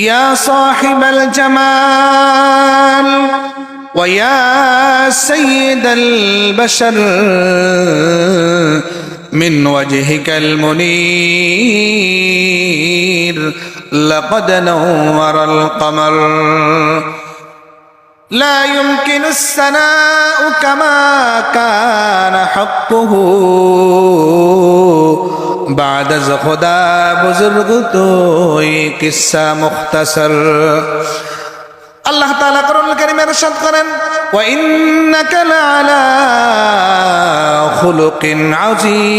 ইয়া সাহিবাল জামাল ওয়া ইয়া সাইয়্যিদাল বাশার মিন ওয়াজহিকাল মুনীর লাকাদ নাওয়ারাল কমার لا يمكن الثناء كما كان حقه بعد از خدا بزرگ توئی قصہ مختصر আল্লাহ তাআলা কোরআনুল কারীমে ইরশাদ করেন ওয়া ইন্নাকা লাআলা খুলুকিন আযীম।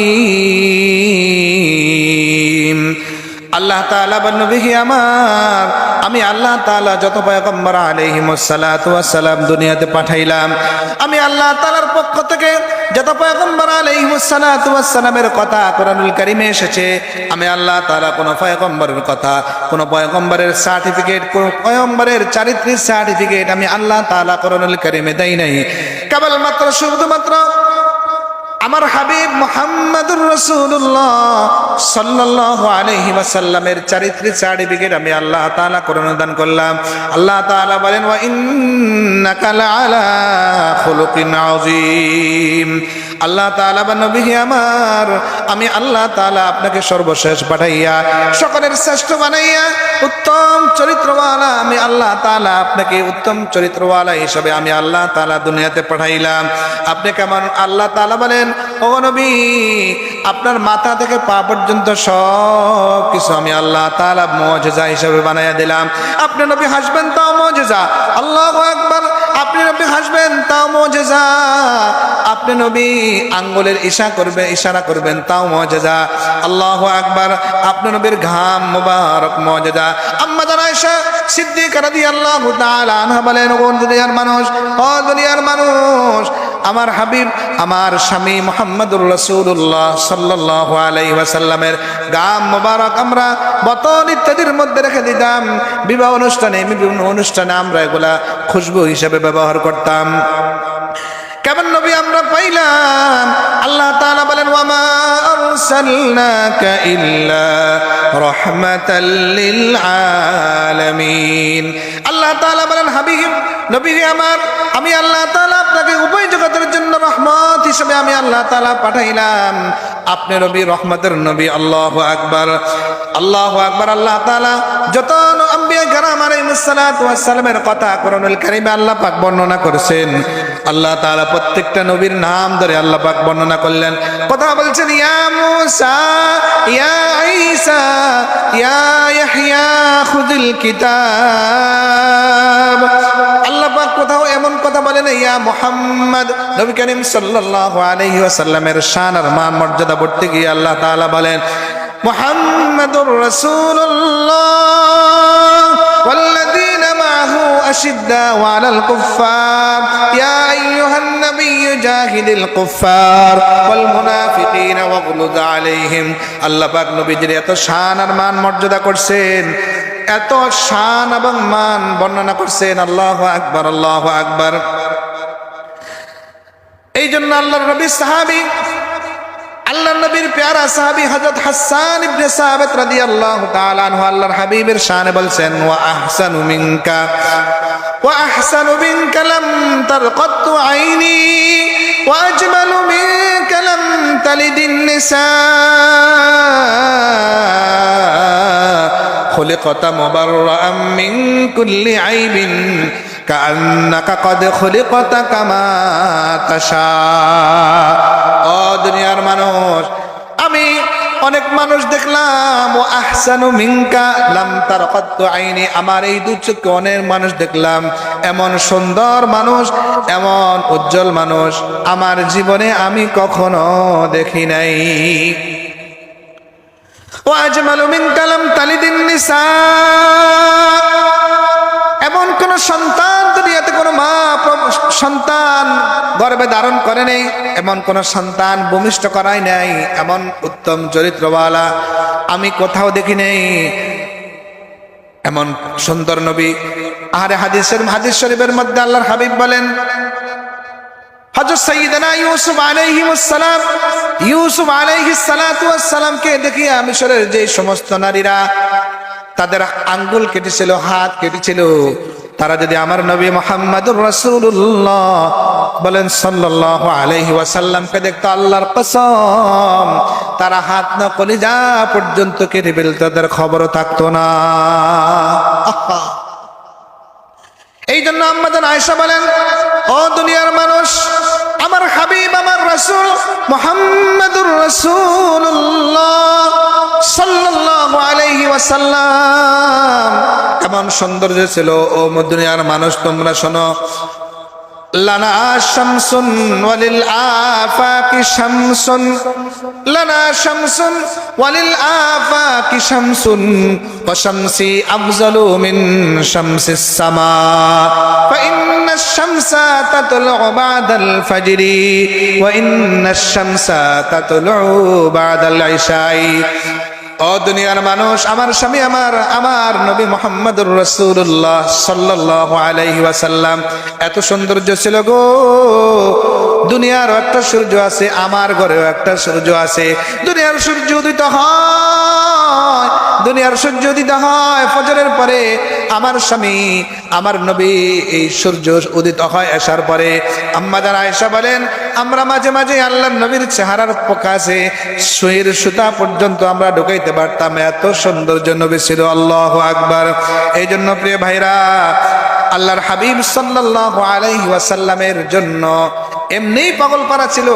আল্লাহ তাআলা বলেন নবী আমার, আমি আল্লাহ তাআলা যত পয়গম্বর আলাইহিমুস সালাতু ওয়াস সালাম দুনিয়াতে পাঠাইলাম, আমি আল্লাহ তাআলার পক্ষ থেকে যত পয়গম্বর আলাইহিমুস সালাতু ওয়াস সালামের কথা কোরআনুল কারীমে এসেছে, আমি আল্লাহ তাআলা কোন পয়গম্বরের কথা, কোন পয়গম্বরের সার্টিফিকেট, কোন পয়গম্বরের চারিত্রিক সার্টিফিকেট আমি আল্লাহ তাআলা কোরআনুল কারীমে দেই নাই। কেবলমাত্র শুধুমাত্র আমার হাবিব মুহাম্মদুর রাসূলুল্লাহ সাল্লাল্লাহু আলাইহি ওয়াসাল্লামের চারিত্রিক সার্টিফিকেট আমি আল্লাহ তাআলা কোরআনে দান করলাম। আল্লাহ তাআলা বলেন ওয়া ইন্নাকা লাআলা খুলুকিন আযীম। আল্লাহ তাআলা বা নবী আমার, আমি আল্লাহ তাআলা আপনাকে সর্বশেষ পাঠাইয়া সকলের শ্রেষ্ঠ বানাইয়া উত্তম চরিত্রওয়ালা, আমি আল্লাহ তাআলা আপনাকে উত্তম চরিত্রওয়ালা হিসেবে আমি আল্লাহ তাআলা দুনিয়াতে পাঠাইলাম। আপনি কেমন? আল্লাহ তাআলা বলেন ও নবী, আপনার মাথা থেকে পা পর্যন্ত সব কিছু আমি আল্লাহ তাআলা মুজিজা হিসেবে বানাইয়া দিলাম। আপনি নবী হাসবেন তাও মুজিজা, আল্লাহু আকবার। আপনি নবী হাসবেন তাও মুজিজা, আপনি নবী আঙ্গুলের ইশারা করবেন তাও মুজিজা, আল্লাহু আকবার। আপনি নবীর ঘাম মুবারক মুজিজা। আম্মা জান আয়েশা সিদ্দিকা রাদিয়াল্লাহু তাআলা আনহা বলেন, ও দুনিয়ার মানুষ, ও দুনিয়ার মানুষ, আমার হাবিব আমার স্বামী মুহাম্মদুর রাসূলুল্লাহ সাল্লাল্লাহু আলাইহি ওয়াসাল্লামের গাম মুবারক আমরা বোতল ইত্যাদির মধ্যে রেখে দিতাম। বিবাহ অনুষ্ঠানে, বিভিন্ন অনুষ্ঠানে আমরা এগুলা খুশবু হিসেবে ব্যবহার করতাম। কেমন নবী আমরা পাইলাম? আল্লাহ তাআলা বলেন ওয়া মা আরসালনাকা ইল্লা রাহমাতাল লিল আলামিন। আল্লাহ তাআলা বলেন হাবিব নবী আমার, আমি আল্লাহ তাআলা আপনাকে উভয় জগতের জন্য রহমত হিসেবে আমি আল্লাহ তাআলা পাঠাইলাম। আপনি নবী রহমতের নবী। আল্লাহু আকবার, আল্লাহু আকবার। আল্লাহ তাআলা যত আম্বিয়া কেরাম আলাইহিস সালাতু ওয়াস সালামের কথা কোরআনুল কারীমে আল্লাহ পাক বর্ণনা করেছেন। আল্লাহ তাআলা প্রত্যেকটা নবীর নাম ধরে আল্লাহ পাক বর্ণনা করলেন, কথা বলছেন ইয়া মূসা, ইয়া ঈসা, ইয়া ইয়াহইয়া খুযিল কিতাব। আল্লাহ পাক কোথাও এমন কথা বলেন ইয়া মুহাম্মদ। নবী করিম সাল্লাল্লাহু আলাইহি ওয়াসাল্লামের শান আর মান মর্যাদা বলতে গিয়ে আল্লাহ তাআলা বলেন মুহাম্মাদুর রাসূলুল্লাহ ওয়াল্লাযীনা মাআহু আশিদ্দাউ আলাল কুফফার ইয়া আইয়ুহান নাবিয়্যু জাহিদিল কুফফার ওয়াল মুনাফিকিনা ওয়াগলুদ আলাইহিম। আল্লাহ পাক নবীজির এত শান আর মান মর্যাদা করছেন, এত শান এবং মান বর্ণনা করছেন। আল্লাহু আকবার, আল্লাহু আকবার। এই জন্য আল্লাহর নবী সাহাবী, আল্লাহর নবীর প্যারা সাহাবী হযরত হাসান ইবনে সাবিত রাদিয়াল্লাহু তাআলা আনহু আল্লাহর হাবিবের শানে বলছেন ওয়া আহসানু মিনকা লাম তারকাতু আইনি ওয়া আজমালু মিনকা লাম তালিদিন নিসা খুলিকতা মুবাররাআম মিন কুল্লি আইবিন কাআন্নাকা কদ খুলিকতা কামা তাশা। ও দুনিয়ার মানুষ, আমি অনেক মানুষ দেখলাম ও আহসানু মিনকা লাম তারকাতু আইনি, আমার এই দু চোখে অনেক মানুষ দেখলাম, এমন সুন্দর মানুষ, এমন উজ্জ্বল মানুষ আমার জীবনে আমি কখনো দেখি নাই। ওয়া আজমালু মিনকা লাম তালিদিন নিসা, এমন কোন সন্তান দুনিয়াতে কোন মা সন্তান গর্ভে ধারণ করে নেই, এমন কোন সন্তান ভূমিষ্ঠ করায় নাই, এমন উত্তম চরিত্রওয়ালা আমি কোথাও দেখি নাই। এমন সুন্দর নবী। আরে হাদিস শরীফের মধ্যে আল্লাহর হাবিব বলেন হযরত সাইয়্যিদানা ইউসুফ আলাইহিস সালাতু ওয়াস সালামকে দেখিয়া মিশরের যে সমস্ত নারীরা তাদের আঙ্গুল কেটেছিল, হাত কেটেছিল, তারা যদি আমার নবী মুহাম্মদুর রাসূলুল্লাহ বলেন সাল্লাল্লাহু আলাইহি ওয়াসাল্লামকে দেখতো, আল্লাহর কসম তারা হাত না কলিজা পর্যন্ত কেটে ফেলতো, তাদের খবরও থাকতো না। এই জন্য আম্মা জান আয়েশা বলেন, ও দুনিয়ার মানুষ, আমার হাবিব আমার রাসূল মুহাম্মদুর রাসূলুল্লাহ সাল্লাল্লাহু আলাইহি ওয়াসাল্লাম কেমন সৌন্দর্য ছিল। ও দুনিয়ার মানুষ তোমরা শোনো, লানা শামসুন ওয়ালিল আফাকি শামসুন, লানা শামসুন ওয়ালিল আফাকি শামসুন ওয়া শামসি আফজালু মিন শামসিস সামা ফাইন্নাশ শামসা তাতলু বা'দাল ফাজরি ওয়া ইন্নাশ শামসা তাতলু বা'দাল ইশাই। ও দুনিয়ার মানুষ, আমার স্বামী আমার নবী মুহাম্মদুর রাসূলুল্লাহ সাল্লাল্লাহু আলাইহি ওয়াসাল্লাম এত সৌন্দর্য ছিল গো। দুনিয়ার একটা সূর্য আছে, আমার ঘরেও একটা সূর্য আছে। দুনিয়ার সূর্য উদিত হয়, দুনিয়ার সূর্য উদিত হয় ফজরের পরে, আমার স্বামী আমার নবী এই সূর্য উদিত হয় এশার পরে। আম্মা জান আয়েশা বলেন, আমরা মাঝে মাঝে আল্লাহর নবীর চেহারার প্রকাশে সুইয়ের সুতা পর্যন্ত আমরা ঢুকাইতে পারতাম, এত সৌন্দর্য নবী ছিল। আল্লাহু আকবার। এই জন্য প্রিয় ভাইরা, আল্লাহর হাবিব সাল্লাল্লাহু আলাইহি ওয়াসাল্লামের জন্য এমনিই পাগল পারা ছিল।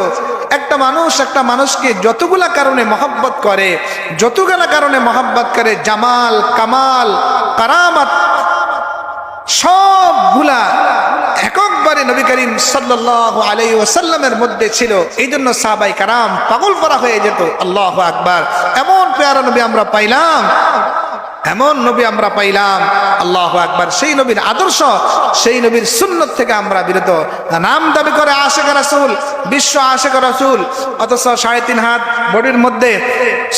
একটা মানুষ একটা মানুষকে যতগুলা কারণে মহব্বত করে, যতগুলা কারণে মহব্বত করে, জামাল, কামাল, কারামাত সবগুলা এককবারে নবী করিম সাল্লাল্লাহু আলাইহি ওয়াসাল্লামের মধ্যে ছিল। এই জন্য সাহাবাই কারাম পাগল পারা হয়ে যেত। আল্লাহু আকবার। এমন পেয়ারা নবী আমরা পাইলাম, এমন নবী আমরা পাইলাম। আল্লাহু আকবার। সেই নবীর আদর্শ, সেই নবীর সুন্নত থেকে আমরা বিরত। নাম দাবি করে আশিক রাসূল, বিশ্ব আশিক রাসূল, অথচ 3.5 হাত বডির মধ্যে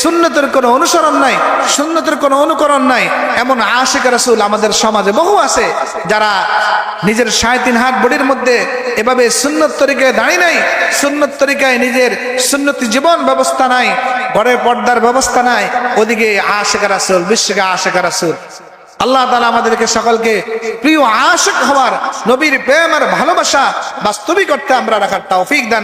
সুন্নতের কোনো অনুসরণ নাই, সুন্নতের কোনো অনুকরণ নাই। এমন আশিক রাসূল আমাদের সমাজে বহু আছে, যারা নিজের 3.5 হাত বডির মধ্যে এভাবে সুন্নত তরিকায় দাঁড়িয়ে নাই, সুন্নত তরিকায় নিজের সুন্নতি জীবন ব্যবস্থা নাই, ঘরে পর্দার ব্যবস্থা নাই, ওদিকে আশিক রাসূল, বিশ্বকে আশিক রাসূল। আল্লাহ তাআলা আমাদেরকে সকলকে প্রিয় আশিক হওয়ার, নবীর প্রেম আর ভালোবাসা বাস্তবিক করতে আমরা রাখার তৌফিক দান।